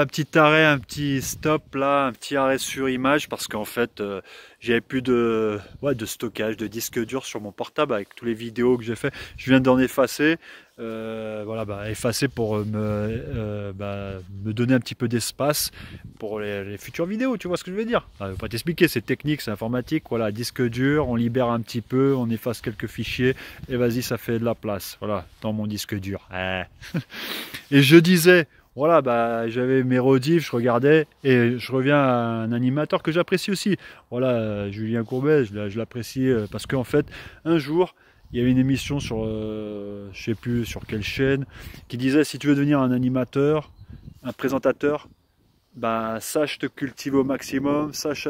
Un petit arrêt, un petit stop là, un petit arrêt sur image parce qu'en fait j'avais plus de stockage de disque dur sur mon portable avec tous les vidéos que j'ai fait. Je viens d'en effacer, voilà, effacer pour me donner un petit peu d'espace pour les futures vidéos. Tu vois ce que je veux dire? Je vais pas t'expliquer, c'est technique, c'est informatique. Voilà, disque dur, on libère un petit peu, on efface quelques fichiers et vas-y, ça fait de la place. Voilà, dans mon disque dur. Et je disais. Voilà, j'avais mes rediffs, je regardais et je reviens à un animateur que j'apprécie aussi. Voilà, Julien Courbet, je l'apprécie parce qu'en fait, un jour, il y avait une émission sur, je sais plus sur quelle chaîne, qui disait si tu veux devenir un animateur, un présentateur, sache te cultiver au maximum, sache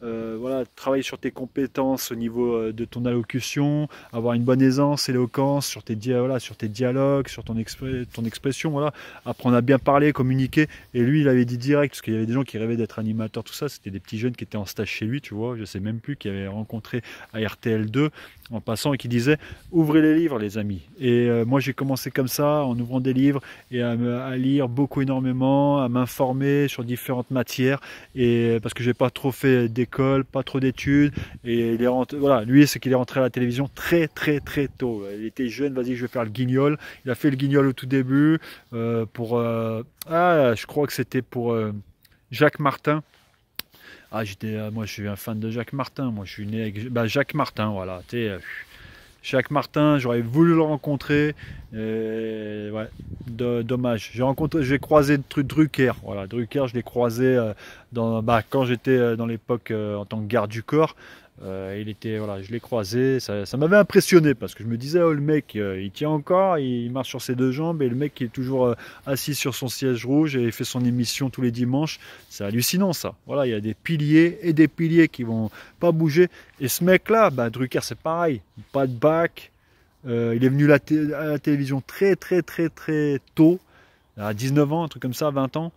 voilà, travailler sur tes compétences au niveau de ton allocution, avoir une bonne aisance, éloquence sur voilà, sur tes dialogues, sur ton expression, voilà, apprendre à bien parler, communiquer. Et lui, il avait dit direct, parce qu'il y avait des gens qui rêvaient d'être animateurs, tout ça, c'était des petits jeunes qui étaient en stage chez lui, tu vois, je sais même plus, qui avaient rencontré à RTL2 en passant et qui disaient ouvrez les livres, les amis. Et moi, j'ai commencé comme ça, en ouvrant des livres et à lire beaucoup, énormément, à m'informer sur différentes matières, et parce que j'ai pas trop fait d'école, pas trop d'études, et voilà, lui c'est qu'il est rentré à la télévision très tôt. Il était jeune, vas-y je vais faire le guignol. Il a fait le guignol au tout début je crois que c'était pour Jacques Martin. Moi je suis un fan de Jacques Martin. Moi je suis né avec Jacques Martin, voilà. Jacques Martin, j'aurais voulu le rencontrer. Ouais, dommage. J'ai croisé Drucker. Voilà, Drucker, je l'ai croisé quand j'étais dans l'époque en tant que garde du corps. Voilà, je l'ai croisé. Ça m'avait impressionné parce que je me disais, oh, le mec, il tient encore, il marche sur ses deux jambes et le mec qui est toujours assis sur son siège rouge et il fait son émission tous les dimanches. C'est hallucinant ça. Voilà, il y a des piliers et des piliers qui vont pas bouger. Et ce mec-là, Drucker, c'est pareil. Pas de bac. Il est venu à la télévision très tôt, à 19 ans, un truc comme ça, 20 ans.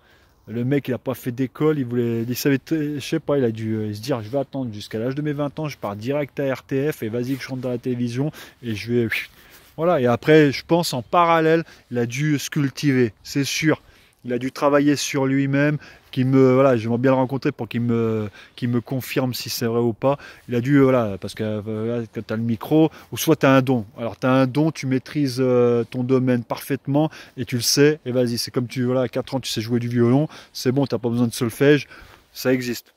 Le mec, il n'a pas fait d'école, il savait, je sais pas, il a dû se dire, je vais attendre jusqu'à l'âge de mes 20 ans, je pars direct à RTF et vas-y que je rentre dans la télévision et je vais, voilà. Et après, je pense en parallèle, il a dû se cultiver, c'est sûr. Il a dû travailler sur lui-même, voilà, j'aimerais bien le rencontrer pour qu'il me confirme si c'est vrai ou pas. Il a dû, voilà, parce que quand tu as le micro, ou soit tu as un don. Alors tu as un don, tu maîtrises ton domaine parfaitement et tu le sais, et vas-y, c'est comme voilà, à 4 ans tu sais jouer du violon, c'est bon, tu n'as pas besoin de solfège, ça existe.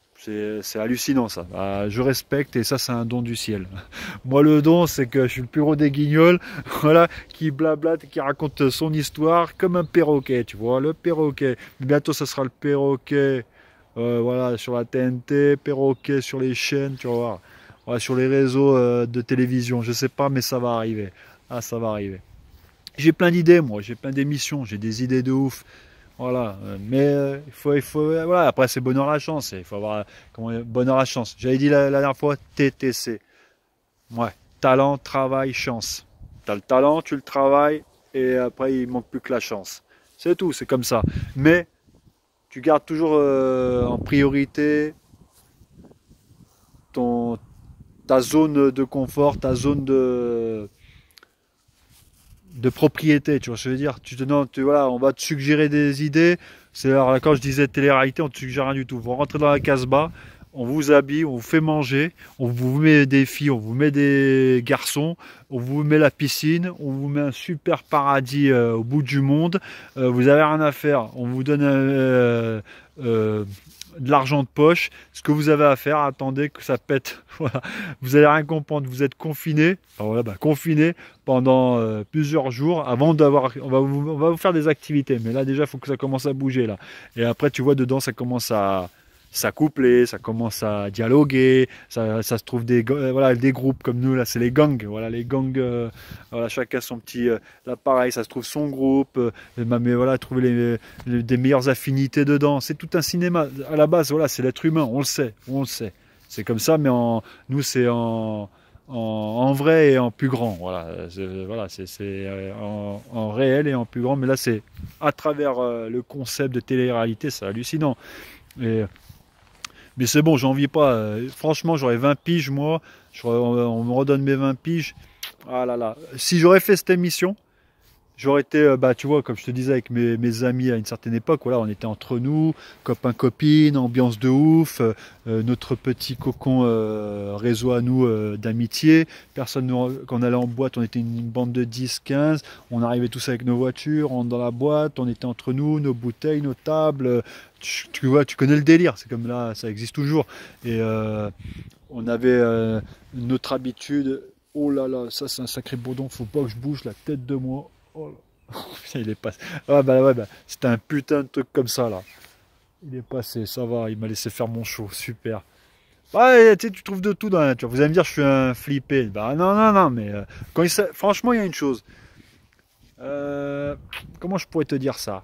C'est hallucinant ça. Je respecte et ça c'est un don du ciel. Moi le don c'est que je suis le plus gros des guignols, voilà, qui blablate, qui raconte son histoire comme un perroquet, tu vois, le perroquet. Mais bientôt ça sera le perroquet, voilà, sur la TNT, perroquet sur les chaînes, tu vois, voilà, sur les réseaux de télévision, je sais pas mais ça va arriver. Ah ça va arriver. J'ai plein d'idées moi, j'ai plein d'émissions, j'ai des idées de ouf. Voilà, mais voilà. Après, c'est bonheur à la chance. Il faut avoir bonheur à la chance. J'avais dit la dernière fois TTC. Ouais, talent, travail, chance. T'as le talent, tu le travailles, et après, il manque plus que la chance. C'est tout, c'est comme ça. Mais tu gardes toujours en priorité ta zone de confort, ta zone de propriété, tu vois ce que je veux dire. Voilà, on va te suggérer des idées. Alors, quand je disais télé-réalité, on te suggère rien du tout. Vous rentrez dans la Casbah, on vous habille, on vous fait manger, on vous met des filles, on vous met des garçons, on vous met la piscine, on vous met un super paradis au bout du monde. Vous avez rien à faire, on vous donne de l'argent de poche. Ce que vous avez à faire, attendez que ça pète. Voilà. Vous allez rien comprendre. Vous êtes confiné, voilà, confiné pendant plusieurs jours avant d'avoir. On va vous faire des activités, mais là déjà, il faut que ça commence à bouger là. Et après, tu vois dedans, ça commence à s'accoupler, ça commence à dialoguer, ça se trouve voilà, des groupes comme nous là, c'est les gangs, voilà les gangs, voilà, chacun son petit, là pareil, ça se trouve son groupe, mais voilà, trouver des meilleures affinités dedans, c'est tout un cinéma, à la base, voilà, c'est l'être humain, on le sait, c'est comme ça, mais nous c'est en vrai et en plus grand, voilà, c'est en réel et en plus grand, mais là c'est à travers le concept de télé-réalité, c'est hallucinant. Mais c'est bon, j'en vis pas. Franchement, j'aurais 20 piges, moi. On me redonne mes 20 piges. Ah là là. Si j'aurais fait cette émission, J'aurais été, bah, tu vois, comme je te disais, avec mes amis à une certaine époque, voilà, on était entre nous, copains, copines, ambiance de ouf, notre petit cocon réseau à nous d'amitié. Personne, quand on allait en boîte, on était une bande de 10, 15, on arrivait tous avec nos voitures, on rentre dans la boîte, on était entre nous, nos bouteilles, nos tables. Tu vois, tu connais le délire, c'est comme là, ça existe toujours. Et on avait notre habitude. Oh là là, ça c'est un sacré bourdon, faut pas que je bouge la tête de moi. Oh là. Putain, il est passé. Ah bah ouais, bah, c'était un putain de truc comme ça là. Il est passé, ça va, il m'a laissé faire mon show, super. Ouais, tu sais, tu trouves de tout dans la nature. Vous allez me dire, je suis un flippé. Bah non, non, non, mais franchement, il y a une chose. Euh, Comment je pourrais te dire ça?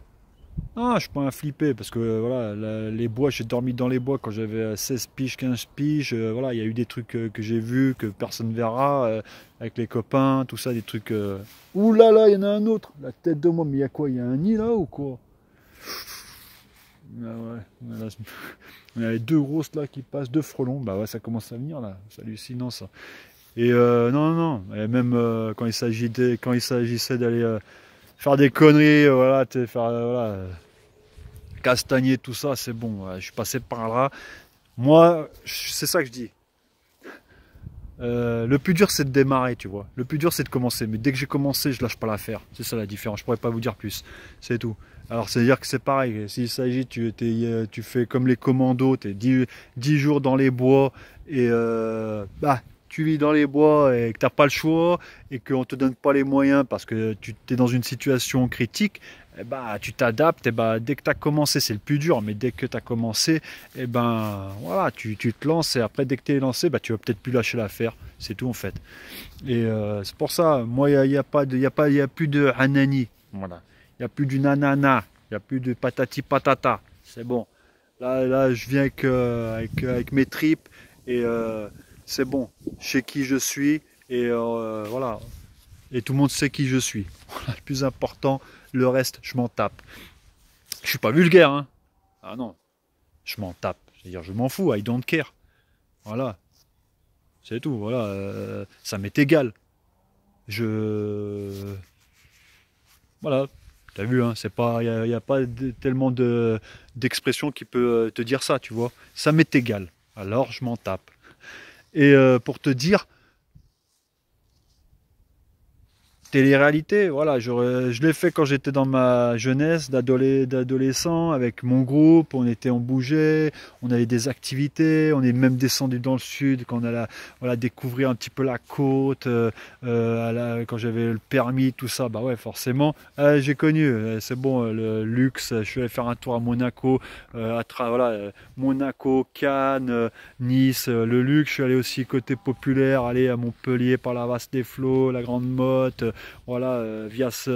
Non, je suis pas un flippé parce que voilà, les bois, j'ai dormi dans les bois quand j'avais 16 piges, 15 piges. Voilà, il y a eu des trucs que j'ai vus que personne verra avec les copains, tout ça, des trucs. Ouh là là, il y en a un autre, la tête de moi, mais il y a quoi? Il y a un nid là ou quoi? Ah ouais, voilà, il y a les deux grosses là qui passent, deux frelons. Bah ouais, ça commence à venir là, c'est hallucinant ça. Et non, non, non, et même quand il s'agissait d'aller faire des conneries, voilà, faire voilà. Castagner, tout ça, c'est bon. Je suis passé par là. Moi, c'est ça que je dis. Le plus dur, c'est de démarrer, tu vois. Le plus dur, c'est de commencer. Mais dès que j'ai commencé, je lâche pas l'affaire. C'est ça la différence. Je pourrais pas vous dire plus. C'est tout. Alors, c'est-à-dire que c'est pareil. S'il s'agit, tu fais comme les commandos, tu es 10 jours dans les bois et bah, tu vis dans les bois et que tu n'as pas le choix et qu'on ne te donne pas les moyens parce que tu es dans une situation critique, eh bah, tu t'adaptes. Et bah, dès que tu as commencé, c'est le plus dur, mais dès que tu as commencé, et ben voilà, tu te lances et après, dès que tu es lancé, bah, tu vas peut-être plus lâcher l'affaire. C'est tout en fait. Et c'est pour ça, moi, il y a plus de hanani. Voilà. Il n'y a plus du nanana. Il n'y a plus de patati patata. C'est bon. Là, je viens avec mes tripes et c'est bon. Je sais qui je suis et voilà. Et tout le monde sait qui je suis. Voilà, le plus important, le reste, je m'en tape. Je suis pas vulgaire, hein. Ah non, je m'en tape. C'est-à-dire, je m'en fous. I don't care. Voilà, c'est tout. Voilà, ça m'est égal. Je Voilà, t'as vu, hein, c'est pas, y a pas tellement d'expression qui peut te dire ça, tu vois. Ça m'est égal. Alors je m'en tape. Et pour te dire, télé-réalité, voilà, je l'ai fait quand j'étais dans ma jeunesse d'adolescent avec mon groupe, on bougeait, on avait des activités, on est même descendu dans le sud quand on allait voilà, découvrir un petit peu la côte, quand j'avais le permis, tout ça, bah ouais, forcément, j'ai connu, c'est bon, le luxe, je suis allé faire un tour à Monaco, voilà, Monaco, Cannes, Nice, le luxe, je suis allé aussi côté populaire, aller à Montpellier par la Vaste des Flots, la Grande Motte, voilà, Vias,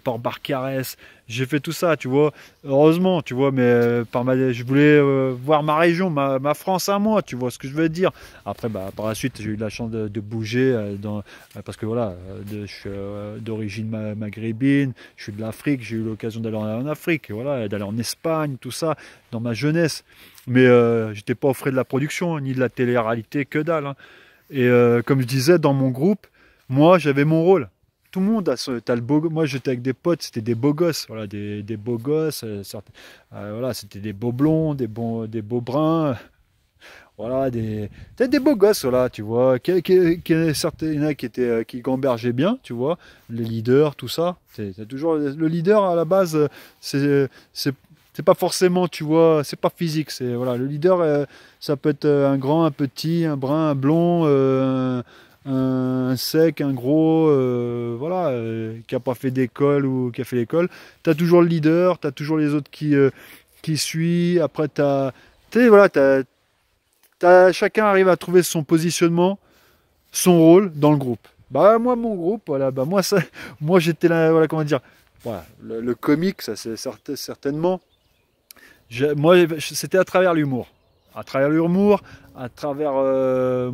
par Barcarès. J'ai fait tout ça, tu vois. Heureusement, tu vois, mais je voulais voir ma région, ma France à moi, tu vois ce que je veux dire. Après, bah, par la suite, j'ai eu la chance de bouger parce que voilà, je suis d'origine maghrébine, je suis de l'Afrique, j'ai eu l'occasion d'aller en Afrique, voilà, d'aller en Espagne, tout ça, dans ma jeunesse. Mais j'étais pas au frais de la production, ni de la télé-réalité, que dalle, hein. Et comme je disais, dans mon groupe, moi, j'avais mon rôle. Tout le monde t'as le beau. Moi, j'étais avec des potes, c'était des beaux gosses, voilà, des beaux gosses. Voilà, c'était des beaux blonds, des beaux bruns, voilà, peut-être des beaux gosses, voilà, tu vois. Certains, il y en a qui gambergeaient bien, tu vois, les leaders, tout ça. C'est toujours le leader à la base, c'est pas forcément, tu vois, c'est pas physique. C'est voilà, le leader, ça peut être un grand, un petit, un brun, un blond. Un sec, un gros, voilà, qui a pas fait d'école ou qui a fait l'école. Tu as toujours le leader, tu as toujours les autres qui suivent. Après, voilà, chacun arrive à trouver son positionnement, son rôle dans le groupe. Bah moi, mon groupe, voilà, bah moi, ça, moi j'étais là, voilà, comment dire, voilà, le comique, ça c'est certainement. Moi, c'était à travers l'humour. À travers l'humour, à travers voilà,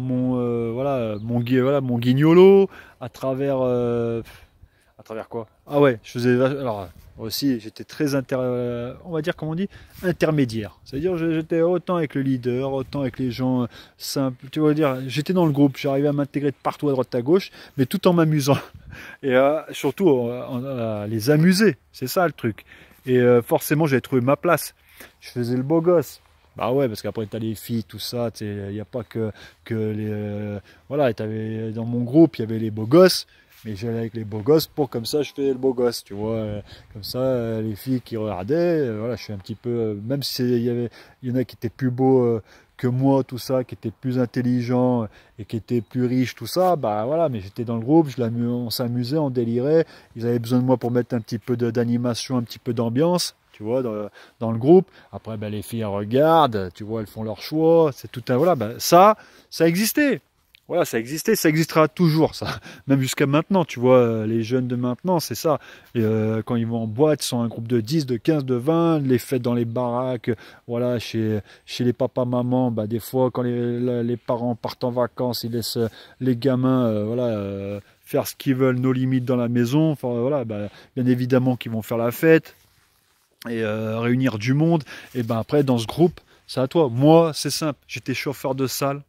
voilà, guignolo, à travers quoi? Ah ouais, je faisais alors aussi, j'étais très on va dire, comment on dit, intermédiaire. C'est-à-dire, j'étais autant avec le leader, autant avec les gens simples. Tu vois dire, j'étais dans le groupe, j'arrivais à m'intégrer de partout à droite à gauche, mais tout en m'amusant. Et surtout, à les amuser. C'est ça le truc. Et forcément, j'avais trouvé ma place. Je faisais le beau gosse. Bah ouais, parce qu'après, t'as les filles, tout ça. Il n'y a pas que les. Voilà, dans mon groupe, il y avait les beaux gosses. Mais j'allais avec les beaux gosses pour comme ça, je fais le beau gosse, tu vois. Comme ça, les filles qui regardaient, voilà, je suis un petit peu. Même si il y en a qui étaient plus beaux que moi, tout ça, qui étaient plus intelligents et qui étaient plus riches, tout ça, bah voilà, mais j'étais dans le groupe, on s'amusait, on délirait. Ils avaient besoin de moi pour mettre un petit peu d'animation, un petit peu d'ambiance. Tu vois, dans le groupe. Après, ben, les filles elles regardent, tu vois, elles font leur choix. C'est tout un. Voilà, ben, ça existait. Voilà, ça existait, ça existera toujours, ça. Même jusqu'à maintenant, tu vois, les jeunes de maintenant, c'est ça. Et, quand ils vont en boîte, ils sont un groupe de 10, de 15, de 20, les fêtes dans les baraques, voilà, chez les papas, mamans, bah, des fois, quand les parents partent en vacances, ils laissent les gamins, voilà, faire ce qu'ils veulent, nos limites dans la maison. Enfin, voilà, bah, bien évidemment qu'ils vont faire la fête et réunir du monde. Et ben après, dans ce groupe, c'est à toi. Moi, c'est simple, j'étais chauffeur de salle,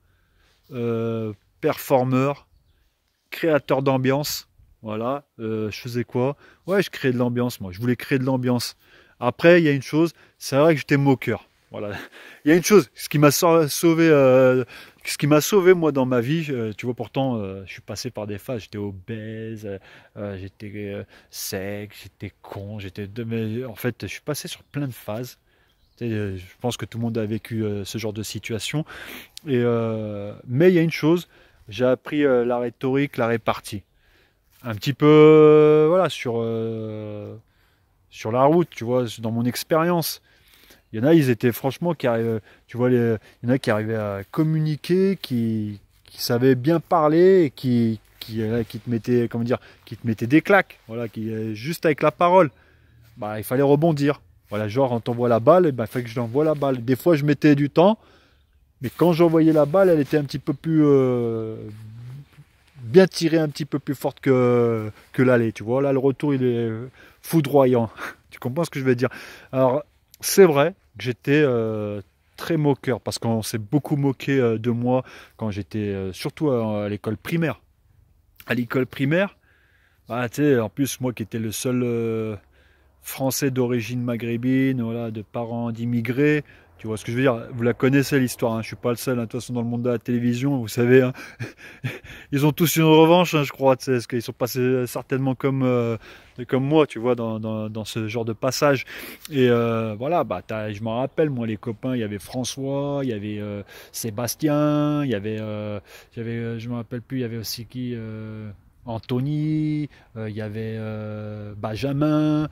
euh, performeur, créateur d'ambiance. Voilà, je faisais quoi? Ouais, je créais de l'ambiance, moi. Je voulais créer de l'ambiance. Après, il y a une chose, c'est vrai que j'étais moqueur. Voilà. Il y a une chose, ce qui m'a sauvé, moi dans ma vie, tu vois, pourtant, je suis passé par des phases. J'étais obèse, j'étais sec, j'étais con, mais en fait, je suis passé sur plein de phases. Tu sais, je pense que tout le monde a vécu ce genre de situation. Mais il y a une chose, j'ai appris la rhétorique, la répartie. Un petit peu, voilà, sur la route, tu vois, dans mon expérience. Il y en a, ils étaient franchement qui arrivaient, tu vois, il y en a qui arrivaient à communiquer, qui savaient bien parler, et qui te mettaient, comment dire, qui te mettaient des claques, voilà, juste avec la parole, bah, il fallait rebondir. Voilà, genre, on t'envoie la balle, et ben, il fallait que je l'envoie la balle. Des fois, je mettais du temps, mais quand j'envoyais la balle, elle était un petit peu plus bien tirée, un petit peu plus forte que l'aller. Tu vois, là, le retour, il est foudroyant. Tu comprends ce que je veux dire? Alors, c'est vrai que j'étais très moqueur, parce qu'on s'est beaucoup moqué de moi quand j'étais, surtout à l'école primaire. À l'école primaire, ah, tu sais, en plus, moi qui étais le seul Français d'origine maghrébine, voilà, de parents d'immigrés. Tu vois ce que je veux dire? Vous la connaissez l'histoire, hein. Je suis pas le seul, hein. De toute façon, dans le monde de la télévision, vous savez, hein, ils ont tous une revanche, hein, je crois, tu sais, parce qu'ils sont passés certainement comme moi, tu vois, dans ce genre de passage. Et voilà, bah, je m'en rappelle, moi, les copains, il y avait François, il y avait Sébastien, je me rappelle plus, il y avait aussi qui Anthony, il y avait Benjamin,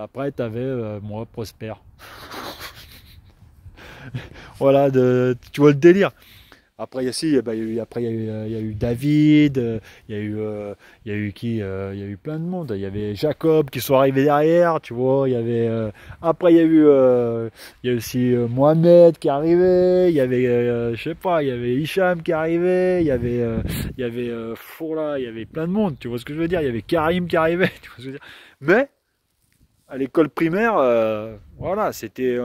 après tu avais moi, Prosper. Voilà, tu vois le délire. Après, il y a eu David, il y a eu qui, il y a eu plein de monde. Il y avait Jacob qui sont arrivés derrière, tu vois. Après, il y a aussi Mohamed qui est arrivé. Il y avait, je sais pas, il y avait Hicham qui est arrivé. Fourla, il y avait plein de monde. Tu vois ce que je veux dire? Il y avait Karim qui arrivait. Tu vois ce que je veux dire? Mais à l'école primaire, voilà,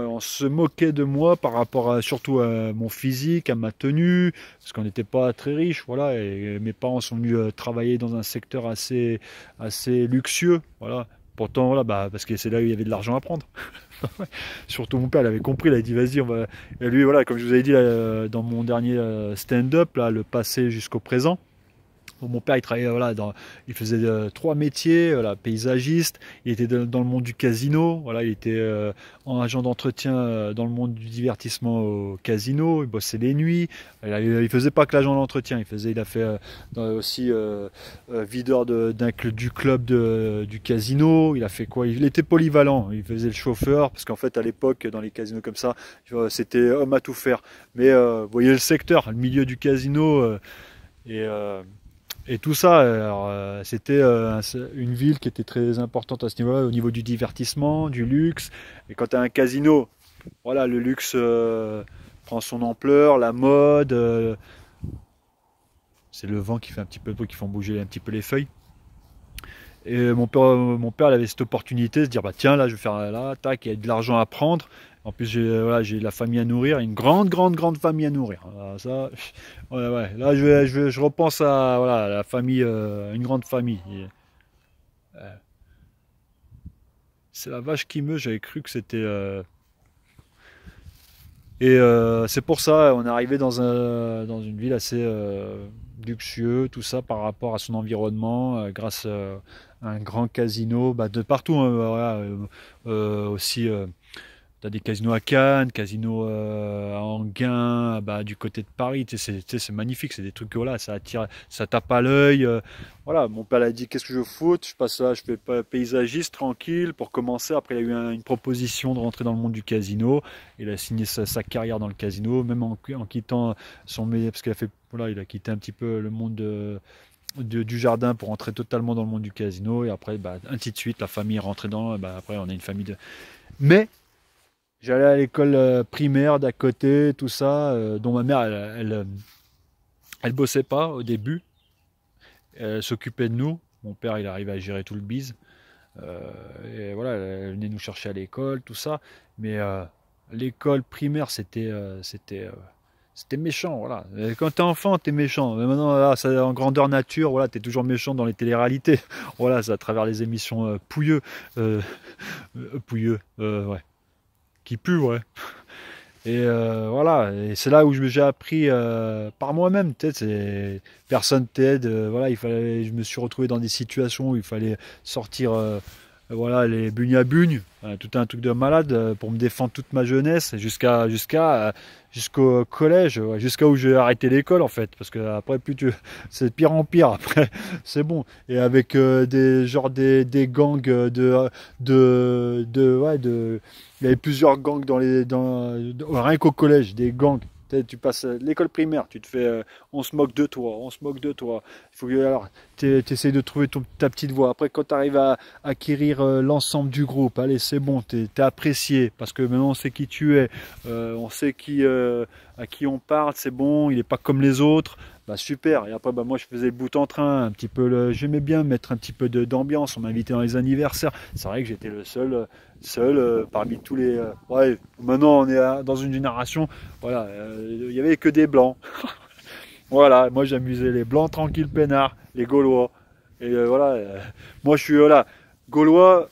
on se moquait de moi par rapport surtout à mon physique, à ma tenue, parce qu'on n'était pas très riches, voilà, et mes parents sont venus travailler dans un secteur assez luxueux, voilà. Pourtant, voilà, bah, parce que c'est là où il y avait de l'argent à prendre. Surtout mon père, il avait compris, il a dit vas-y, on va. Et lui, voilà, comme je vous avais dit là, dans mon dernier stand-up, là, le passé jusqu'au présent. Bon, mon père, il travaillait, voilà, il faisait trois métiers, voilà, paysagiste, il était dans le monde du casino, voilà, il était en agent d'entretien dans le monde du divertissement au casino, il bossait les nuits, il faisait pas que l'agent d'entretien, il a fait aussi videur du club du casino, il a fait quoi? Il était polyvalent, il faisait le chauffeur, parce qu'en fait à l'époque dans les casinos comme ça, c'était homme à tout faire. Mais vous voyez le secteur, le milieu du casino et et tout ça, alors, c'était une ville qui était très importante à ce niveau-là, au niveau du divertissement, du luxe. Et quand tu as un casino, voilà, le luxe prend son ampleur, la mode, c'est le vent qui fait un petit peu de bruit, qui fait bouger un petit peu les feuilles. Et mon père il avait cette opportunité de se dire bah tiens là je vais faire là, tac, il y a de l'argent à prendre. En plus voilà, j'ai de la famille à nourrir, une grande famille à nourrir. Voilà, ça, ouais. Là je repense à voilà la famille, une grande famille. C'est la vache qui meut, j'avais cru que c'était c'est pour ça, on est arrivé dans une ville assez luxueux, tout ça par rapport à son environnement, grâce à un grand casino, bah, de partout, hein, voilà, aussi. T'as des casinos à Cannes, casinos à Enghien, bah, du côté de Paris, c'est magnifique, c'est des trucs que voilà, ça attire, ça tape à l'œil. Voilà, mon père a dit qu'est-ce que je foute, je passe là, je fais pas paysagiste tranquille pour commencer. Après, il a eu une proposition de rentrer dans le monde du casino. Il a signé sa carrière dans le casino, même en quittant son métier, parce qu'il a fait, voilà, il a quitté un petit peu le monde du jardin pour rentrer totalement dans le monde du casino. Et après, bah, ainsi de suite, la famille est rentrée dans. Bah, après, on a une famille de. Mais j'allais à l'école primaire d'à côté, tout ça, dont ma mère, elle bossait pas au début. Elle s'occupait de nous. Mon père, il arrivait à gérer tout le bise. Euh, et voilà, elle venait nous chercher à l'école, tout ça. Mais l'école primaire, c'était méchant, voilà. Et quand t'es enfant, t'es méchant. Mais maintenant, là, ça, en grandeur nature, voilà, t'es toujours méchant dans les téléréalités. Voilà, c'est à travers les émissions pouilleux. Pouilleux, ouais. Qui pue, ouais. Et voilà, et c'est là où j'ai appris par moi-même. Personne t'aide. Voilà, je me suis retrouvé dans des situations où il fallait sortir, voilà, les bugnes à bugnes, tout un truc de malade pour me défendre toute ma jeunesse jusqu'au collège, ouais, jusqu'à où j'ai arrêté l'école en fait, parce que après c'est de pire en pire. Après, c'est bon. Et avec des gangs ouais, il y avait plusieurs gangs rien qu'au collège, des gangs. Tu passes l'école primaire, tu te fais, on se moque de toi, on se moque de toi. Il faut que alors, tu essayes de trouver ta petite voie. Après, quand tu arrives à acquérir l'ensemble du groupe, allez, c'est bon, tu es apprécié parce que maintenant on sait qui tu es, on sait à qui on parle, c'est bon, il n'est pas comme les autres. Bah super. Et après, bah moi je faisais le bout en train, un petit peu. J'aimais bien mettre un petit peu d'ambiance. On m'invitait dans les anniversaires. C'est vrai que j'étais le seul parmi tous les. Ouais. Maintenant on est dans une génération. Voilà, il y avait que des blancs. Voilà. Moi j'amusais les blancs tranquilles peinards, les Gaulois. Et voilà. Moi je suis voilà Gaulois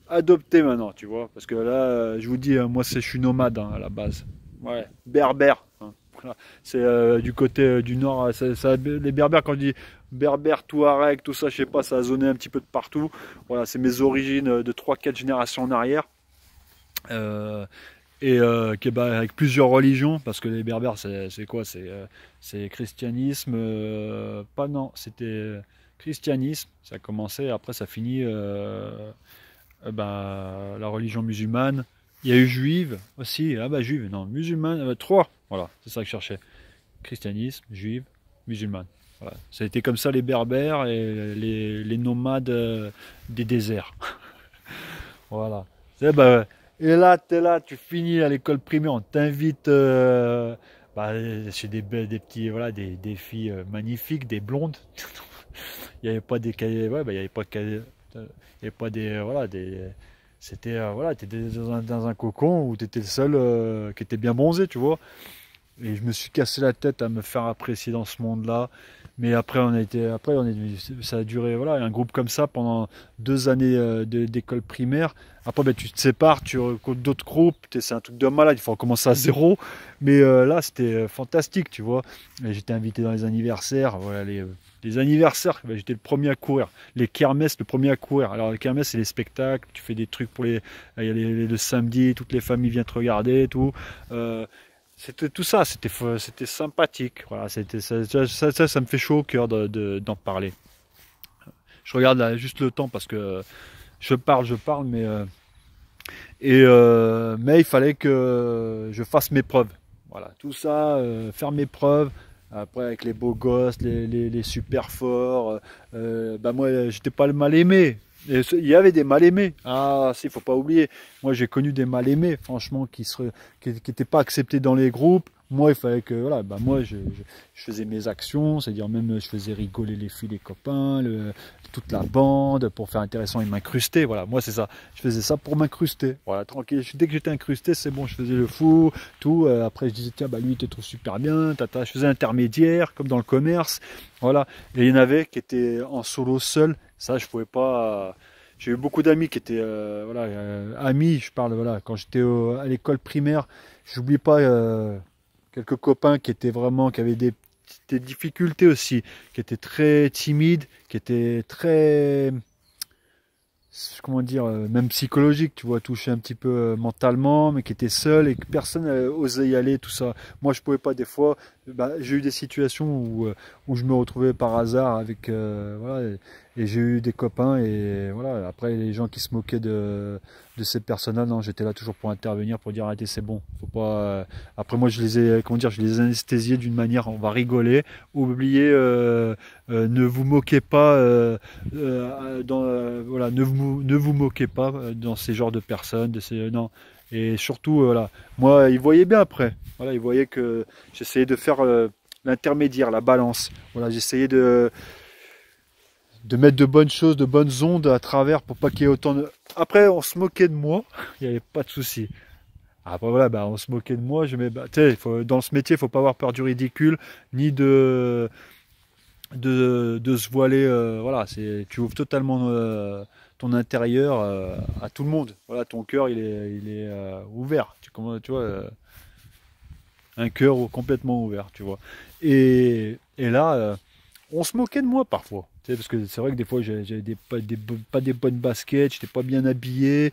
adopté maintenant, tu vois. Parce que là, je vous dis, moi je suis nomade hein, à la base. Ouais. Berbère. Hein. Voilà. C'est du côté du nord, les berbères, quand je dis berbère, touareg, tout ça, je sais pas, ça a zoné un petit peu de partout. Voilà, c'est mes origines de 3-4 générations en arrière. Euh, bah, avec plusieurs religions, parce que les berbères, c'est quoi? C'est christianisme, pas non, c'était christianisme, ça a commencé, après ça finit ben, la religion musulmane. Il y a eu juive aussi, ah bah juive, non, musulmane, trois, voilà, c'est ça que je cherchais. Christianisme, juive, musulmane. Voilà. Ça a été comme ça les berbères et les nomades des déserts. Voilà. Bah, et là, tu es là, tu finis à l'école primaire, on t'invite bah, chez des petits, voilà, des filles magnifiques, des blondes. Il n'y avait pas des cahiers, ouais, bah, il n'y avait pas de cahiers, il n'y avait pas des, voilà, des, c'était, voilà, tu étais dans un cocon où tu étais le seul qui était bien bronzé, tu vois. Et je me suis cassé la tête à me faire apprécier dans ce monde-là. Mais après, ça a duré, voilà, un groupe comme ça pendant 2 années d'école primaire. Après, ben, tu te sépares, tu rencontres d'autres groupes, c'est un truc de malade, il faut recommencer à zéro. Mais là, c'était fantastique, tu vois. J'étais invité dans les anniversaires, voilà, les anniversaires, ben, j'étais le premier à courir. Les kermesses, le premier à courir. Alors, les kermesses, c'est les spectacles, tu fais des trucs il y a le samedi, toutes les familles viennent te regarder et tout. C'était tout ça, c'était sympathique. Voilà, ça me fait chaud au cœur d'en parler. Je regarde là, juste le temps parce que je parle, mais il fallait que je fasse mes preuves. Voilà, tout ça, faire mes preuves. Après, avec les beaux gosses, les super forts, bah moi, j'étais pas le mal aimé. Il y avait des mal aimés. Ah, si, faut pas oublier. Moi, j'ai connu des mal aimés, franchement, qui étaient pas acceptés dans les groupes. Moi, il fallait que, voilà, bah, moi, je faisais mes actions, c'est-à-dire même, je faisais rigoler les filles, les copains, toute la bande, pour faire intéressant et m'incruster, voilà, moi, c'est ça. Je faisais ça pour m'incruster, voilà, tranquille. Dès que j'étais incrusté, c'est bon, je faisais le fou, tout. Après, je disais, tiens, bah, lui, il te trouve super bien, tata. Je faisais intermédiaire, comme dans le commerce, voilà. Et il y en avait qui étaient en solo seul, ça, je pouvais pas. J'ai eu beaucoup d'amis qui étaient, voilà, amis, je parle, voilà, quand j'étais à l'école primaire, j'oublie pas quelques copains qui étaient vraiment, qui avaient des difficultés aussi, qui étaient très timides, qui étaient très, comment dire, même psychologique, tu vois, touché un petit peu mentalement, mais qui était seul et que personne osait y aller, tout ça. Moi, je pouvais pas des fois. Bah, j'ai eu des situations où je me retrouvais par hasard avec, voilà, et j'ai eu des copains et voilà. Après, les gens qui se moquaient de ces personnes-là, non, j'étais là toujours pour intervenir, pour dire arrêtez, c'est bon, faut pas. Après, moi, je les ai, comment dire, je les ai anesthésiés d'une manière, on va rigoler, oubliez, ne vous moquez pas. Voilà, ne vous moquez pas dans ces genres de personnes, non. Et surtout, voilà, moi, ils voyaient bien après. Voilà, ils voyaient que j'essayais de faire l'intermédiaire, la balance. Voilà, j'essayais de mettre de bonnes choses, de bonnes ondes à travers pour pas qu'il y ait autant de. Après, on se moquait de moi, il n'y avait pas de souci. Après, voilà, bah, on se moquait de moi. Bah, dans ce métier, il faut pas avoir peur du ridicule, ni de se voiler, voilà, tu ouvres totalement ton intérieur à tout le monde. Voilà, ton cœur il est ouvert. Tu vois, un cœur complètement ouvert, tu vois. Et là, on se moquait de moi parfois. Tu sais, parce que c'est vrai que des fois j'avais pas des bonnes baskets, j'étais pas bien habillé.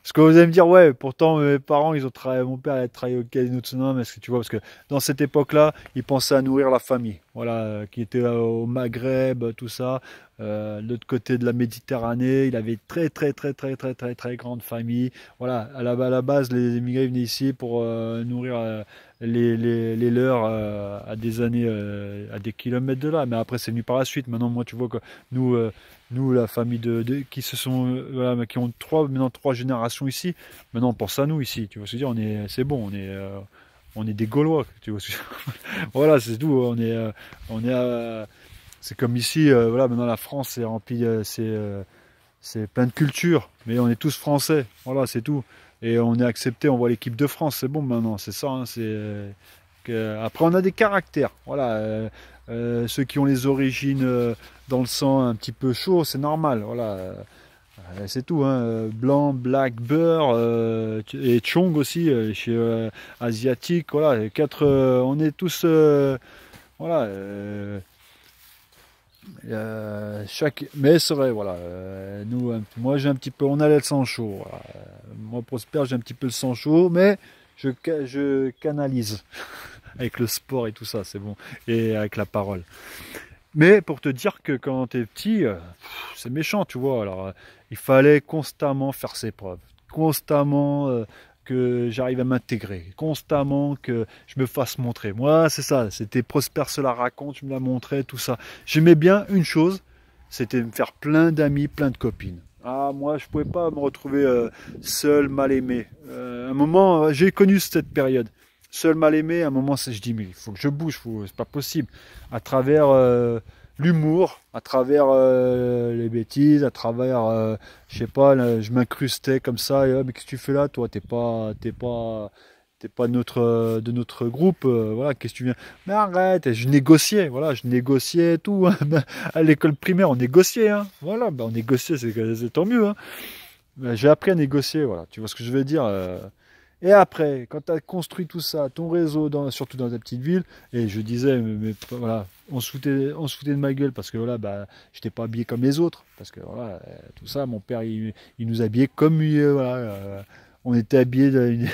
Parce que vous allez me dire, ouais, pourtant mes parents, ils ont travaillé, mon père a travaillé au casino de Sonoma, parce que tu vois, parce que dans cette époque-là, ils pensaient à nourrir la famille, voilà, qui était au Maghreb, tout ça, de l'autre côté de la Méditerranée, il avait très grande famille. Voilà, à la base, les immigrés venaient ici pour nourrir les leurs à des années, à des kilomètres de là. Mais après, c'est venu par la suite. Maintenant, moi, tu vois que nous, nous, la famille qui se sont, voilà, qui ont maintenant trois générations ici. Maintenant, on pense à nous ici. Tu vois ce que je veux dire, c'est bon, on est des Gaulois. Tu vois ce que je veux dire. Voilà, c'est tout. On est, c'est comme ici. Voilà, maintenant la France c'est rempli, c'est plein de cultures, mais on est tous français. Voilà, c'est tout. Et on est accepté. On voit l'équipe de France. C'est bon maintenant. C'est ça. Hein, après, on a des caractères. Voilà. Ceux qui ont les origines dans le sang un petit peu chaud, c'est normal. Voilà. C'est tout, hein. Blanc, black, beurre et chong aussi chez asiatique. Voilà, on est tous, voilà. Mais c'est vrai, voilà. Moi j'ai un petit peu, on a le sang chaud. Voilà. Moi Prosper, j'ai un petit peu le sang chaud, mais je canalise avec le sport et tout ça, c'est bon, et avec la parole. Mais pour te dire que quand t'es petit, c'est méchant, tu vois. Alors, il fallait constamment faire ses preuves, constamment que j'arrive à m'intégrer, constamment que je me fasse montrer. Moi, c'est ça. C'était Prosper se la raconte, je me la montrais, tout ça. J'aimais bien une chose, c'était me faire plein d'amis, plein de copines. Ah, moi, je pouvais pas me retrouver seul, mal aimé. Un moment, j'ai connu cette période seul mal aimé, à un moment, je dis, mais il faut que je bouge, c'est pas possible. À travers l'humour, à travers les bêtises, à travers, je sais pas, là, je m'incrustais comme ça, et, ah, mais qu'est-ce que tu fais là, toi, t'es pas de notre groupe, voilà, qu'est-ce que tu viens. Mais arrête, et je négociais, voilà, je négociais tout. Hein. À l'école primaire, on négociait, hein. Voilà, on négociait, c'est tant mieux, hein. J'ai appris à négocier, voilà, tu vois ce que je veux dire. Et après, quand tu as construit tout ça, ton réseau, surtout dans ta petite ville, et je disais, mais voilà, on se foutait de ma gueule parce que voilà, bah, je n'étais pas habillé comme les autres. Parce que voilà, tout ça, mon père, il nous habillait comme voilà, on était habillés,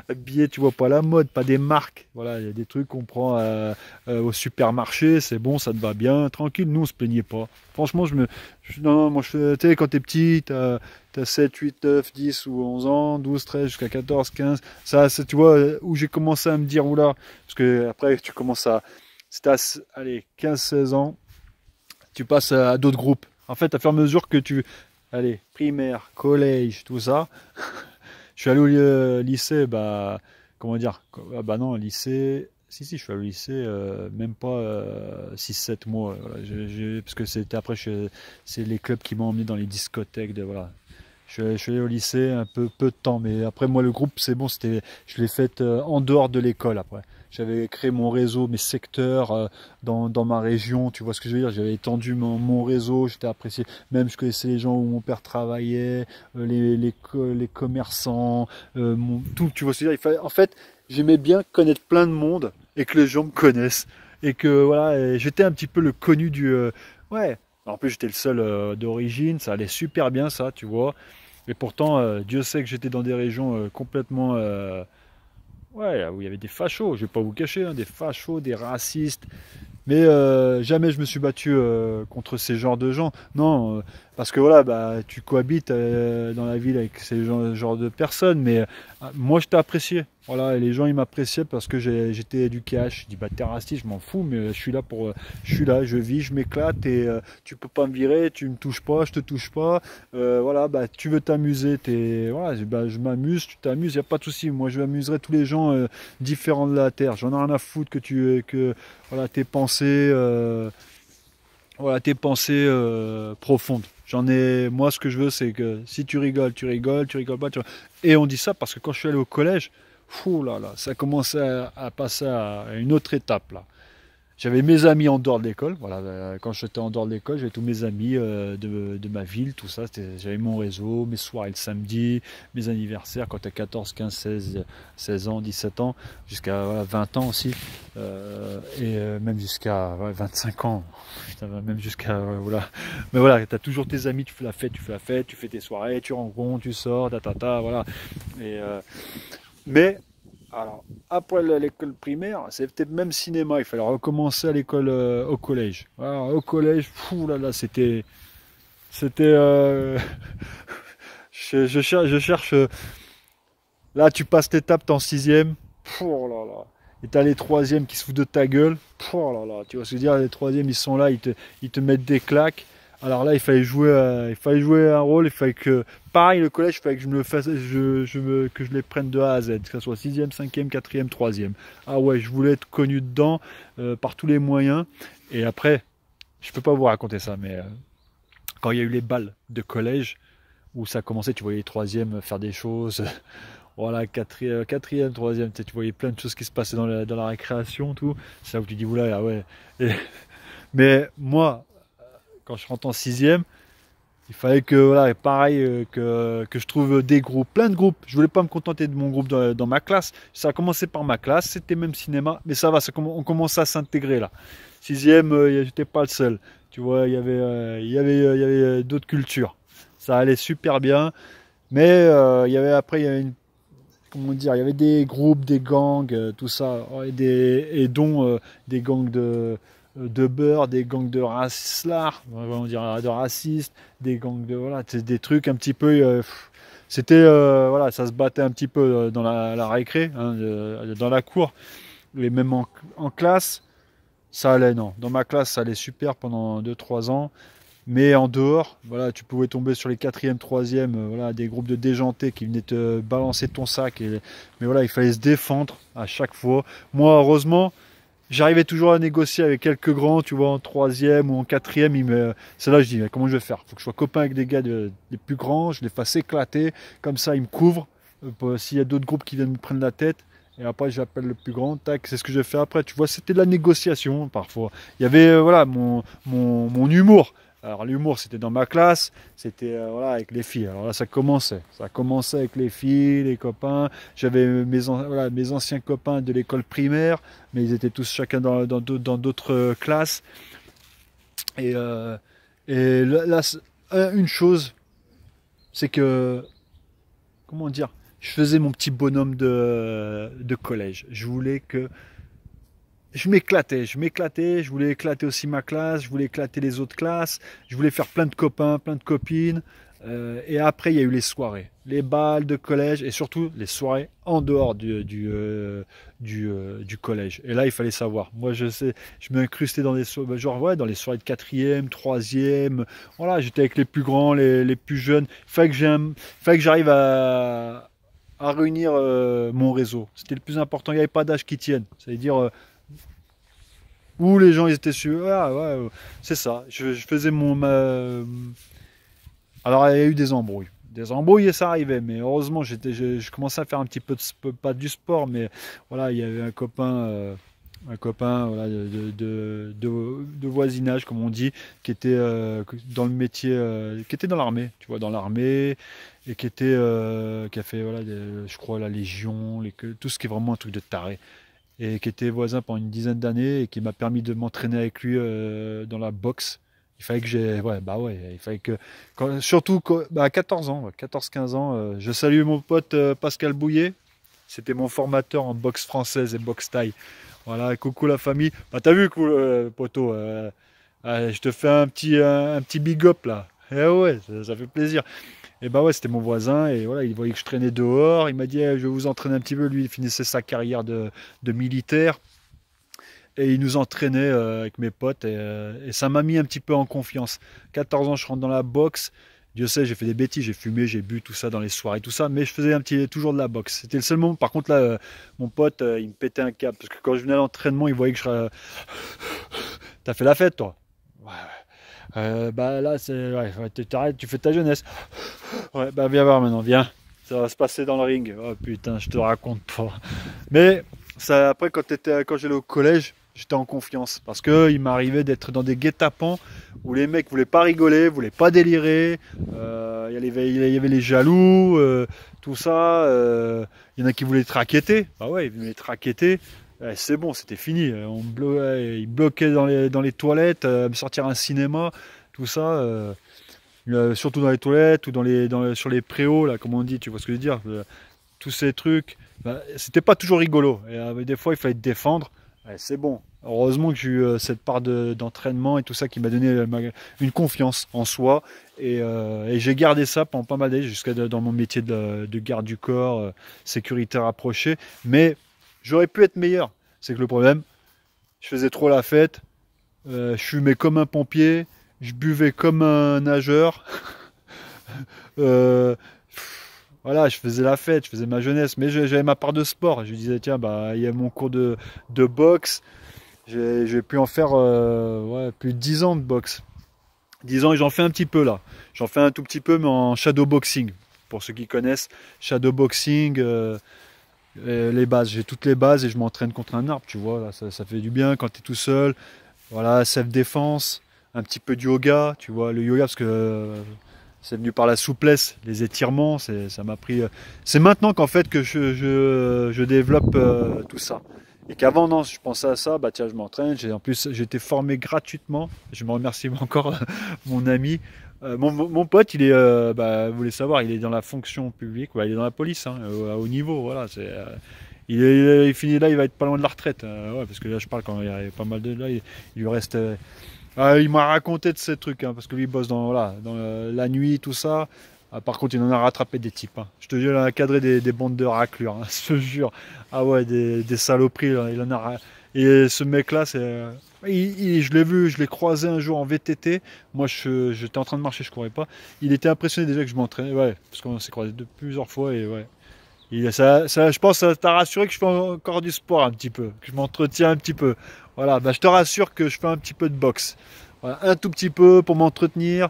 habillés, tu vois, pas la mode, pas des marques. Voilà, il y a des trucs qu'on prend au supermarché, c'est bon, ça te va bien, tranquille. Nous, on se plaignait pas. Franchement, non, moi, tu sais, quand t'es petit, t'as 7, 8, 9, 10 ou 11 ans, 12, 13, jusqu'à 14, 15. Ça, tu vois, où j'ai commencé à me dire, oula, parce que après, tu commences à, c'était allez, 15, 16 ans, tu passes à d'autres groupes. En fait, à fur et à mesure que primaire, collège, tout ça, je suis allé au lycée, bah, comment dire, ah bah non, lycée, si, je suis allé au lycée, même pas 6-7 mois, voilà, parce que c'était après, c'est les clubs qui m'ont emmené dans les discothèques, voilà. Je suis allé au lycée un peu de temps, mais après moi le groupe c'est bon, je l'ai fait en dehors de l'école après. J'avais créé mon réseau, mes secteurs dans ma région, tu vois ce que je veux dire. J'avais étendu mon réseau, j'étais apprécié. Même je connaissais les gens où mon père travaillait, les commerçants, tout, tu vois ce que je veux dire. En fait, j'aimais bien connaître plein de monde et que les gens me connaissent. Et que voilà, j'étais un petit peu le connu ouais. En plus, j'étais le seul d'origine, ça allait super bien, ça, tu vois. Et pourtant, Dieu sait que j'étais dans des régions complètement. Ouais, où il y avait des fachos, je vais pas vous cacher, hein, des fachos, des racistes. Mais jamais je me suis battu contre ces genres de gens. Non, parce que voilà, bah, tu cohabites dans la ville avec ces genres de personnes. Mais moi, je t'ai apprécié. Voilà, et les gens, ils m'appréciaient parce que j'étais du cash. Je dis, bah, t'es raciste, je m'en fous, mais je suis là je suis là, je vis, je m'éclate et tu peux pas me virer, tu me touches pas, je te touche pas. Voilà, bah, tu veux t'amuser, voilà, bah, je m'amuse, tu t'amuses, y a pas de souci. Moi, je m'amuserai tous les gens différents de la terre. J'en ai rien à foutre que voilà, voilà, tes pensées profondes. Moi, ce que je veux, c'est que si tu rigoles, tu rigoles, tu rigoles pas. Et on dit ça parce que quand je suis allé au collège, fou là là, ça commençait à passer à une autre étape là. J'avais mes amis en dehors de l'école. Voilà, quand j'étais en dehors de l'école, j'avais tous mes amis de ma ville, tout ça. J'avais mon réseau, mes soirées le samedi, mes anniversaires quand tu as 14, 15, 16 ans, 17 ans, jusqu'à voilà, 20 ans aussi. Même jusqu'à 25 ans. Putain, même jusqu'à. Voilà. Mais voilà, tu as toujours tes amis, tu fais la fête, tu fais tes soirées, tu rencontres, tu sors, voilà. Et, mais. Alors, après l'école primaire, c'était même cinéma. Il fallait recommencer à l'école, au collège. Alors, au collège, fou là là, c'était. Je cherche. Là, tu passes l'étape, t'es en sixième. Oh là là. Et t'as les troisièmes qui se foutent de ta gueule. Oh là là. Tu vois ce que je veux dire? Les troisièmes, ils sont là, ils te mettent des claques. Alors là, il fallait jouer un rôle. Il fallait que, pareil, le collège, il fallait que je me le fasse, que je les prenne de A à Z, que ce soit sixième, cinquième, quatrième, troisième. Ah ouais, je voulais être connu dedans par tous les moyens. Et après, je peux pas vous raconter ça, mais quand il y a eu les balles de collège où ça commençait, tu voyais les troisièmes faire des choses. Voilà, quatrième, troisième, tu voyais plein de choses qui se passaient dans la récréation, tout. C'est là où tu dis, oula, ah ouais. Mais moi, quand je rentre en sixième, il fallait que, voilà, pareil, que je trouve des groupes, plein de groupes. Je voulais pas me contenter de mon groupe dans ma classe. Ça a commencé par ma classe, c'était même cinéma, mais ça va, on commençait à s'intégrer là. Sixième, j'étais pas le seul. Tu vois, il y avait d'autres cultures. Ça allait super bien, mais après, il y avait comment dire, il y avait des groupes, des gangs, tout ça, dont des gangs de beurre, des gangs de racislards, on dirait de racistes, des gangs de voilà, des trucs un petit peu. C'était voilà, ça se battait un petit peu dans la récré, hein, dans la cour, et même en classe, ça allait non. Dans ma classe, ça allait super pendant 2-3 ans. Mais en dehors, voilà, tu pouvais tomber sur les quatrièmes, troisièmes, voilà, des groupes de déjantés qui venaient te balancer ton sac. Mais voilà, il fallait se défendre à chaque fois. Moi, heureusement, j'arrivais toujours à négocier avec quelques grands, tu vois, en troisième ou en quatrième. C'est là que je dis, mais comment je vais faire? Il faut que je sois copain avec des gars des plus grands, je les fasse éclater. Comme ça, ils me couvrent. S'il y a d'autres groupes qui viennent me prendre la tête. Et après, j'appelle le plus grand, tac, c'est ce que je fais après. Tu vois, c'était de la négociation parfois. Il y avait, voilà, mon humour. Alors l'humour, c'était dans ma classe, c'était voilà, avec les filles. Alors là, ça commençait. Ça commençait avec les filles, les copains. J'avais voilà, mes anciens copains de l'école primaire, mais ils étaient tous chacun dans d'autres classes. Et, là, une chose, c'est que, comment dire, je faisais mon petit bonhomme de collège. Je voulais que je m'éclatais, je voulais éclater aussi ma classe, je voulais éclater les autres classes, je voulais faire plein de copains, plein de copines. Et après, il y a eu les soirées, les balles de collège et surtout les soirées en dehors du collège. Et là, il fallait savoir. Moi, je m'incrustais dans des soirées, genre, ouais, dans les soirées de quatrième, troisième. Voilà, j'étais avec les plus grands, les plus jeunes. Il fallait que j'arrive à réunir mon réseau. C'était le plus important. Il n'y avait pas d'âge qui tienne. C'est-à-dire où les gens ils étaient sûrs. Ah, ouais, c'est ça. Je faisais alors il y a eu des embrouilles. Des embrouilles et ça arrivait, mais heureusement je commençais à faire un petit peu pas du sport, mais voilà, il y avait un copain voilà, de voisinage, comme on dit, qui était dans le métier, qui était dans l'armée, tu vois, dans l'armée, et qui a fait, voilà, je crois, la Légion, tout ce qui est vraiment un truc de taré, et qui était voisin pendant une dizaine d'années, et qui m'a permis de m'entraîner avec lui dans la boxe. Il fallait que j'ai, ouais, bah ouais, il fallait que, surtout à 14 ans, ouais, 14-15 ans, je salue mon pote Pascal Bouillet, c'était mon formateur en boxe française et boxe thaï. Voilà, coucou la famille. Bah t'as vu, poto, je te fais un petit big up là. Eh ouais, ça fait plaisir. Et bah ouais, c'était mon voisin et voilà, il voyait que je traînais dehors. Il m'a dit, eh, je vais vous entraîner un petit peu. Lui, il finissait sa carrière de militaire et il nous entraînait avec mes potes et ça m'a mis un petit peu en confiance. 14 ans, je rentre dans la boxe. Dieu sait, j'ai fait des bêtises, j'ai fumé, j'ai bu tout ça dans les soirées, tout ça, mais je faisais toujours de la boxe. C'était le seul moment. Par contre là, mon pote, il me pétait un câble parce que quand je venais à l'entraînement, il voyait que t'as fait la fête, toi. Ouais, ouais. Bah là, ouais, t'arrêtes, tu fais ta jeunesse. Ouais, bah viens voir maintenant, viens. Ça va se passer dans le ring. Oh putain, je te raconte pas. Mais ça, après, quand j'allais au collège, j'étais en confiance parce que il m'arrivait d'être dans des guet-apens où les mecs voulaient pas rigoler, voulaient pas délirer. Il y avait les jaloux, tout ça. Il y en a qui voulaient te raqueter. Bah ouais, ils voulaient te raqueter. C'est bon, c'était fini. Ils bloquaient dans les toilettes, me sortir un cinéma, tout ça. Surtout dans les toilettes ou sur les préaux, là, comme on dit, tu vois ce que je veux dire. Tous ces trucs, bah, c'était pas toujours rigolo. Et des fois, il fallait te défendre. Ouais, c'est bon. Heureusement que j'ai eu cette part d'entraînement et tout ça qui m'a donné une confiance en soi. Et j'ai gardé ça pendant pas mal d'années, jusqu'à dans mon métier de garde du corps, sécurité rapprochée. Mais j'aurais pu être meilleur. C'est que le problème, je faisais trop la fête, je fumais comme un pompier, je buvais comme un nageur. Euh, voilà, je faisais la fête, je faisais ma jeunesse, mais j'avais ma part de sport. Je me disais, tiens, bah, il y a mon cours de boxe. J'ai pu en faire ouais, plus de 10 ans de boxe. 10 ans et j'en fais un petit peu là. J'en fais un tout petit peu, mais en shadowboxing. Pour ceux qui connaissent, shadowboxing, les bases. J'ai toutes les bases et je m'entraîne contre un arbre, tu vois. Là, ça fait du bien quand tu es tout seul. Voilà, self-défense, un petit peu de yoga, tu vois. Le yoga, parce que c'est venu par la souplesse, les étirements, ça m'a pris. C'est maintenant qu'en fait que je développe tout ça. Et qu'avant, non, je pensais à ça, bah tiens, je m'entraîne. En plus, j'ai été formé gratuitement. Je me remercie encore mon ami. Mon pote, il est, bah, vous voulez savoir, il est dans la fonction publique, ouais, il est dans la police, hein, à haut niveau, voilà. Il finit là, il va être pas loin de la retraite. Ouais, parce que là, je parle quand il y a pas mal de là, il lui reste. Il m'a raconté de ces trucs, hein, parce que lui il bosse voilà, dans la nuit, tout ça. Ah, par contre, il en a rattrapé des types. Hein. Je te jure, il a cadré des bandes de raclures, hein, je te jure. Ah ouais, des saloperies. Là, il en a. Et ce mec-là, je l'ai vu, je l'ai croisé un jour en VTT. Moi, j'étais en train de marcher, je courais pas. Il était impressionné déjà que je m'entraînais, ouais, parce qu'on s'est croisé plusieurs fois et ouais. Je pense que ça t'a rassuré que je fais encore du sport un petit peu, que je m'entretiens un petit peu. Voilà, bah, je te rassure que je fais un petit peu de boxe. Voilà, un tout petit peu pour m'entretenir.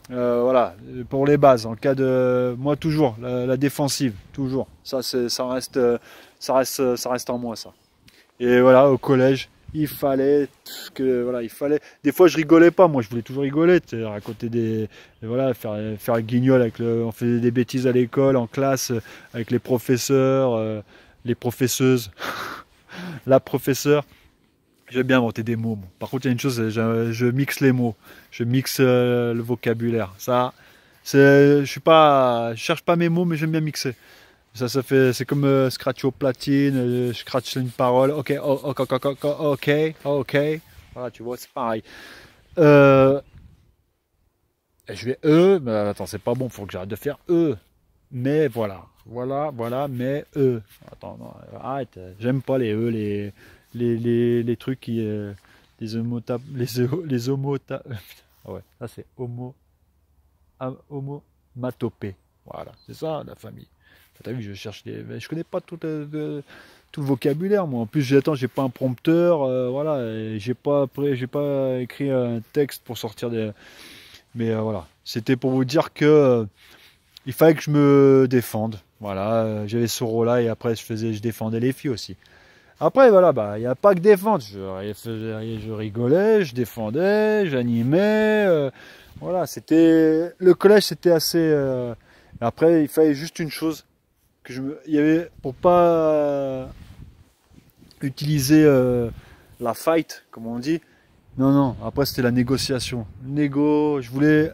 Voilà, pour les bases. En cas de, moi toujours la défensive, toujours. Ça reste en moi ça. Et voilà, au collège, il fallait que, voilà, il fallait. Des fois, je rigolais pas. Moi, je voulais toujours rigoler, tu sais, raconter voilà, faire le guignol on faisait des bêtises à l'école, en classe, avec les professeurs, les professeuses, la professeure. J'aime bien inventer des mots. Moi. Par contre, il y a une chose, je mixe les mots, je mixe le vocabulaire. Ça, je cherche pas mes mots, mais j'aime bien mixer. Ça fait, c'est comme scratch au platine, scratch une parole, ok, ok, ok, ok, ok, ok. Voilà, tu vois, c'est pareil. Euh, je vais mais attends, c'est pas bon, faut que j'arrête de faire Mais voilà, voilà, mais Attends, non, arrête, j'aime pas les les trucs qui, les homota, ah ouais, ça c'est homomatopée. Voilà, c'est ça la famille. T'as vu, je cherche je connais pas tout le vocabulaire, moi. En plus, j'ai pas un prompteur, voilà, et j'ai pas écrit un texte pour sortir des. Mais voilà, c'était pour vous dire que il fallait que je me défende. Voilà, j'avais ce rôle-là et après je défendais les filles aussi. Après, voilà, bah, il n'y a pas que défendre. Je rigolais, je défendais, j'animais. Voilà, le collège, c'était assez. Après, il fallait juste une chose il y avait pour pas utiliser la fight, comme on dit. Non, non. Après, c'était la négociation. Négo. Je voulais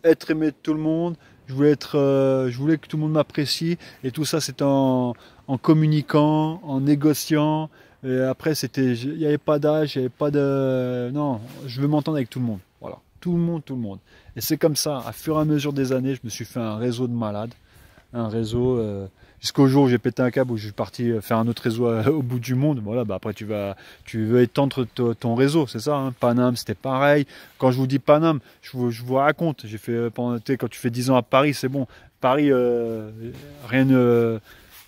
être aimé de tout le monde. Je voulais que tout le monde m'apprécie. Et tout ça, c'était en communiquant, en négociant. Et après, il n'y avait pas d'âge, il n'y avait pas de. Non, je veux m'entendre avec tout le monde. Voilà. Tout le monde, tout le monde. Et c'est comme ça, à fur et à mesure des années, je me suis fait un réseau de malades. Un réseau. Jusqu'au jour où j'ai pété un câble, où je suis parti faire un autre réseau au bout du monde. Voilà, bah après tu veux étendre ton réseau, c'est ça. Hein. Paname, c'était pareil. Quand je vous dis Paname, je vous raconte. J'ai fait quand tu fais 10 ans à Paris, c'est bon. Paris, rien ne.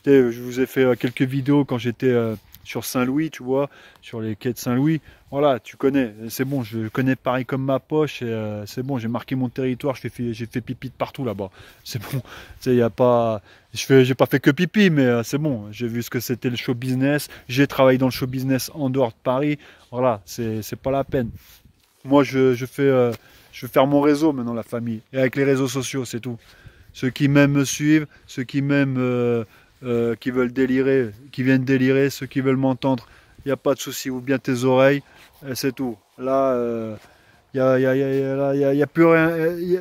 Je vous ai fait quelques vidéos quand j'étais sur Saint-Louis, tu vois, sur les quais de Saint-Louis. Voilà, tu connais, c'est bon, je connais Paris comme ma poche, et c'est bon, j'ai marqué mon territoire, j'ai fait pipi de partout là-bas. C'est bon, tu sais, y a pas, j'ai pas fait que pipi, mais c'est bon, j'ai vu ce que c'était le show business, j'ai travaillé dans le show business en dehors de Paris, voilà, c'est pas la peine. Moi, je veux faire mon réseau maintenant, la famille, et avec les réseaux sociaux, c'est tout. Ceux qui m'aiment me suivent, ceux qui m'aiment, qui veulent délirer, qui viennent délirer, ceux qui veulent m'entendre, il n'y a pas de souci, ouvre bien tes oreilles, c'est tout. Là, y a plus rien,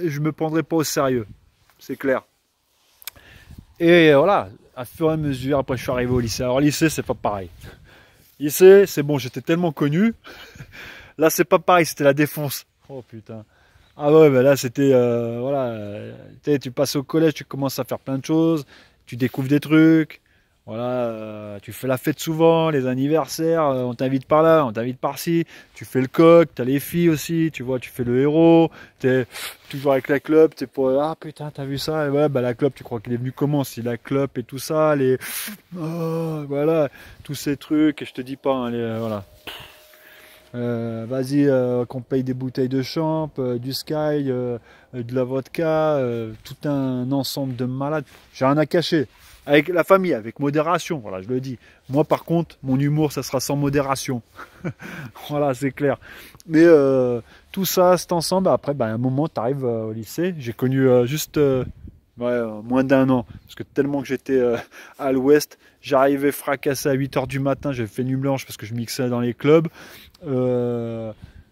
je me prendrai pas au sérieux, c'est clair. Et voilà, à fur et à mesure, après je suis arrivé au lycée. Alors lycée, c'est pas pareil. Lycée, c'est bon, j'étais tellement connu. Là, c'est pas pareil, c'était la défonce. Oh putain. Ah ouais, ben là, c'était, voilà, tu passes au collège, tu commences à faire plein de choses, tu découvres des trucs, voilà, tu fais la fête souvent, les anniversaires, on t'invite par là, on t'invite par-ci, tu fais le coq, t'as les filles aussi, tu vois, tu fais le héros, t'es toujours avec la club, t'es pour, ah putain, t'as vu ça, et ouais, bah la club, tu crois qu'il est venu comment, si la club et tout ça, oh, voilà, tous ces trucs, et je te dis pas, hein, voilà. Vas-y, qu'on paye des bouteilles de champ, du Sky, de la vodka, tout un ensemble de malades. J'ai rien à cacher. Avec la famille, avec modération, voilà, je le dis. Moi, par contre, mon humour, ça sera sans modération. Voilà, c'est clair. Mais tout ça, cet ensemble, après, à un moment, tu arrives au lycée. J'ai connu juste moins d'un an. Parce que tellement que j'étais à l'ouest, j'arrivais fracassé à 8 h du matin. J'avais fait nuit blanche parce que je mixais dans les clubs.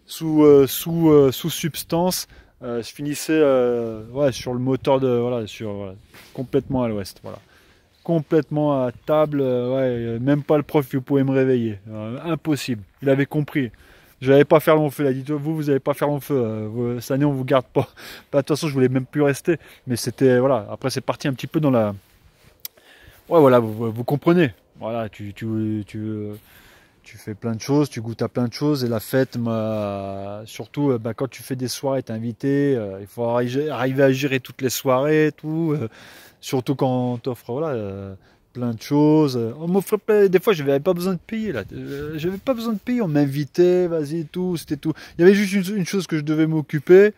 Sous substance. Je finissais sur le moteur complètement à l'ouest. Voilà. Complètement à table, même pas le prof, vous pouvez me réveiller. Impossible. Il avait compris. Je n'allais pas faire long feu. Il a dit, vous n'allez pas faire long feu. Cette année, on vous garde pas. De toute façon, je voulais même plus rester. Mais c'était, voilà. Après, c'est parti un petit peu dans la. Ouais, voilà, vous comprenez. Voilà, tu fais plein de choses, tu goûtes à plein de choses. Et la fête, surtout, quand tu fais des soirées, t'es invité. Il faut arriver à gérer toutes les soirées, tout. Surtout quand on t'offre plein de choses. On m'offrait des fois, je n'avais pas besoin de payer là. J'avais pas besoin de payer. On m'invitait, vas-y, tout, c'était tout. Il y avait juste une chose que je devais m'occuper.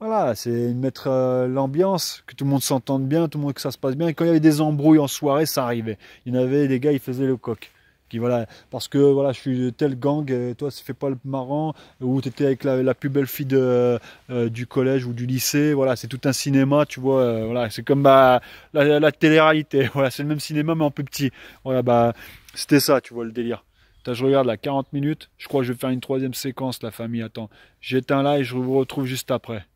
Voilà, c'est de mettre l'ambiance, que tout le monde s'entende bien, tout le monde que ça se passe bien. Et quand il y avait des embrouilles en soirée, ça arrivait. Il y en avait des gars, ils faisaient le coq. Voilà, parce que voilà, je suis de tel gang, et toi, ça fait pas le marrant, ou tu étais avec la plus belle fille du collège ou du lycée, voilà, c'est tout un cinéma, tu vois, voilà, c'est comme la télé-réalité, voilà, c'est le même cinéma mais en plus petit, voilà, c'était ça, tu vois, le délire. Je regarde là, 40 minutes, je crois que je vais faire une troisième séquence, la famille, attends, j'éteins là et je vous retrouve juste après.